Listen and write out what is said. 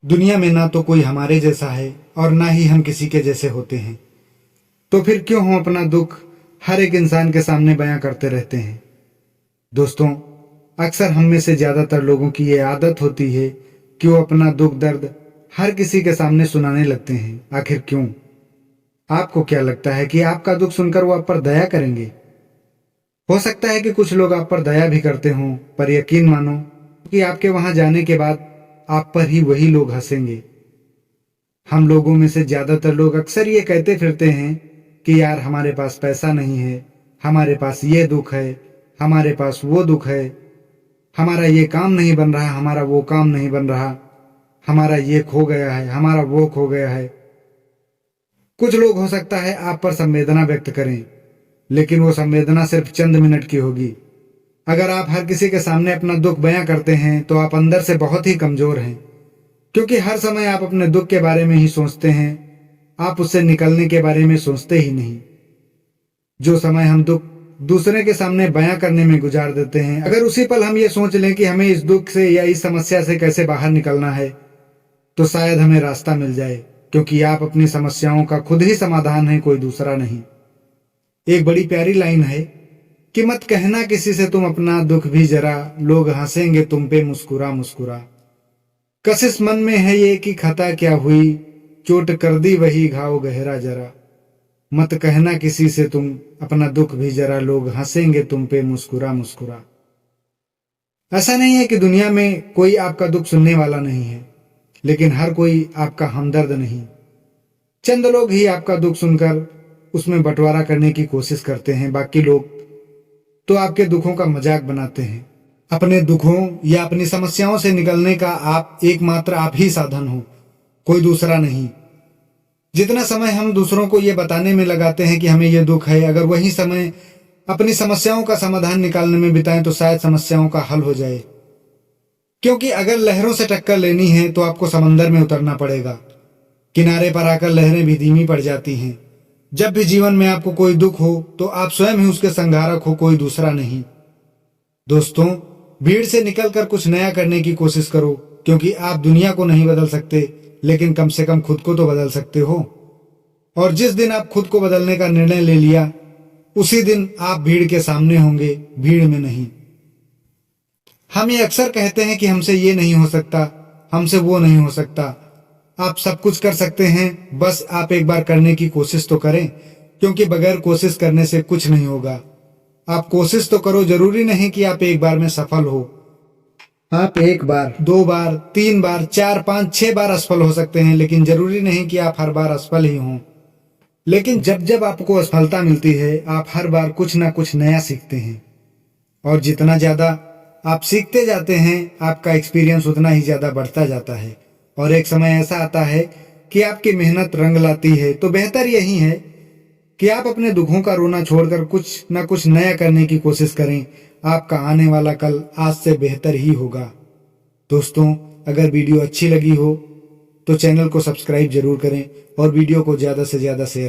दुनिया में ना तो कोई हमारे जैसा है और ना ही हम किसी के जैसे होते हैं, तो फिर क्यों हम अपना दुख हर एक इंसान के सामने बयां करते रहते हैं। दोस्तों, अक्सर हम में से ज्यादातर लोगों की ये आदत होती है कि वो अपना दुख दर्द हर किसी के सामने सुनाने लगते हैं। आखिर क्यों? आपको क्या लगता है कि आपका दुख सुनकर वो आप पर दया करेंगे? हो सकता है कि कुछ लोग आप पर दया भी करते हों, पर यकीन मानो कि आपके वहां जाने के बाद आप पर ही वही लोग हंसेंगे। हम लोगों में से ज्यादातर लोग अक्सर ये कहते फिरते हैं कि यार हमारे पास पैसा नहीं है, हमारे पास ये दुख है, हमारे पास वो दुख है, हमारा ये काम नहीं बन रहा, हमारा वो काम नहीं बन रहा, हमारा ये खो गया है, हमारा वो खो गया है। कुछ लोग हो सकता है आप पर संवेदना व्यक्त करें, लेकिन वो संवेदना सिर्फ चंद मिनट की होगी। अगर आप हर किसी के सामने अपना दुख बयां करते हैं तो आप अंदर से बहुत ही कमजोर हैं, क्योंकि हर समय आप अपने दुख के बारे में ही सोचते हैं, आप उससे निकलने के बारे में सोचते ही नहीं। जो समय हम दुख दूसरे के सामने बयां करने में गुजार देते हैं, अगर उसी पल हम ये सोच लें कि हमें इस दुख से या इस समस्या से कैसे बाहर निकलना है, तो शायद हमें रास्ता मिल जाए, क्योंकि आप अपनी समस्याओं का खुद ही समाधान है, कोई दूसरा नहीं। एक बड़ी प्यारी लाइन है कि मत कहना किसी से तुम अपना दुख भी जरा, लोग हंसेंगे तुम पे मुस्कुरा मुस्कुरा। कशिश मन में है ये कि खता क्या हुई, चोट कर दी वही घाव गहरा जरा। मत कहना किसी से तुम अपना दुख भी जरा, लोग हंसेंगे तुम पे मुस्कुरा मुस्कुरा। ऐसा नहीं है कि दुनिया में कोई आपका दुख सुनने वाला नहीं है, लेकिन हर कोई आपका हमदर्द नहीं। चंद लोग ही आपका दुख सुनकर उसमें बंटवारा करने की कोशिश करते हैं, बाकी लोग तो आपके दुखों का मजाक बनाते हैं। अपने दुखों या अपनी समस्याओं से निकलने का एकमात्र आप ही साधन हो, कोई दूसरा नहीं। जितना समय हम दूसरों को ये बताने में लगाते हैं कि हमें ये दुख है, अगर वही समय अपनी समस्याओं का समाधान निकालने में बिताएं तो शायद समस्याओं का हल हो जाए। क्योंकि अगर लहरों से टक्कर लेनी है तो आपको समंदर में उतरना पड़ेगा। किनारे पर आकर लहरें भी धीमी पड़ जाती हैं। जब भी जीवन में आपको कोई दुख हो तो आप स्वयं ही उसके संहारक हो, कोई दूसरा नहीं। दोस्तों, भीड़ से निकलकर कुछ नया करने की कोशिश करो, क्योंकि आप दुनिया को नहीं बदल सकते, लेकिन कम से कम खुद को तो बदल सकते हो। और जिस दिन आप खुद को बदलने का निर्णय ले लिया, उसी दिन आप भीड़ के सामने होंगे, भीड़ में नहीं। हम ये अक्सर कहते हैं कि हमसे ये नहीं हो सकता, हमसे वो नहीं हो सकता। आप सब कुछ कर सकते हैं, बस आप एक बार करने की कोशिश तो करें, क्योंकि बगैर कोशिश करने से कुछ नहीं होगा। आप कोशिश तो करो, जरूरी नहीं कि आप एक बार में सफल हो। आप एक बार, दो बार, तीन बार, चार, पांच, 6 बार असफल हो सकते हैं, लेकिन जरूरी नहीं कि आप हर बार असफल ही हों। लेकिन जब जब आपको असफलता मिलती है, आप हर बार कुछ ना कुछ नया सीखते हैं, और जितना ज्यादा आप सीखते जाते हैं, आपका एक्सपीरियंस उतना ही ज्यादा बढ़ता जाता है। और एक समय ऐसा आता है कि आपकी मेहनत रंग लाती है। तो बेहतर यही है कि आप अपने दुखों का रोना छोड़कर कुछ ना कुछ नया करने की कोशिश करें। आपका आने वाला कल आज से बेहतर ही होगा। दोस्तों, अगर वीडियो अच्छी लगी हो तो चैनल को सब्सक्राइब जरूर करें और वीडियो को ज्यादा से ज्यादा शेयर करें।